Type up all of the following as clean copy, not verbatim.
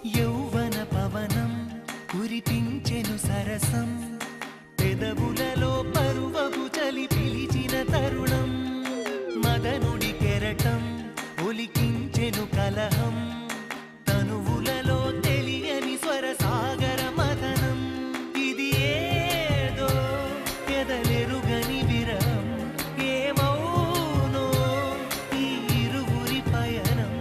యౌవన పవనం కురిపించెను సరసం పెదవులలో పరువపు చలి పిలిచిన తరుణం మదనుడి కెరటం ఒలికించెను కలహం తనువులలో తెలియని స్వర సాగర మదనం ఇది ఏదో ఎదలెరుగని విరహం ఏమౌనో ఈ ఇరువురి పయనం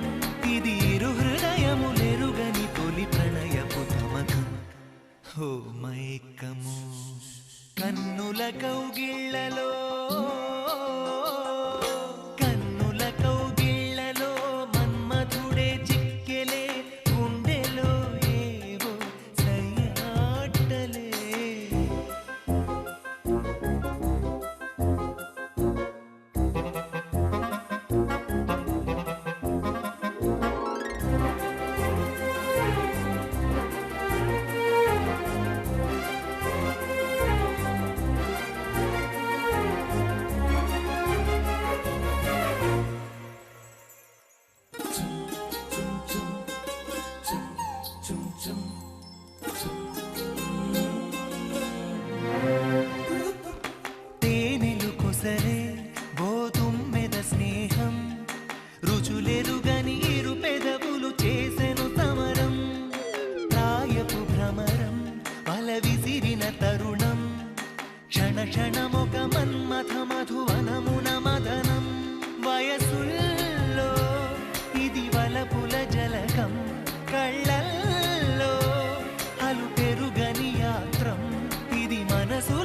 ఇది ఇరు హృదయములెరుగని తొలి ప్రణయపు తమకం హో మైకము కన్నుల కౌగిళ్లలో తేనెలు కొసరే గోతుమ్మెద స్నేహం రుచులెరుగని ఇరు పెదవులు చేసెను సమరం ప్రాయపు భ్రమరం వల విసిరిన తరుణం క్షణ క్షణమొక మన్మథ మధువనమున మదనం వయసుల్లో ఇది వలపుల జలకం కళ్ళల్లో అలు పెరుగని యాత్రం ఇది మనసు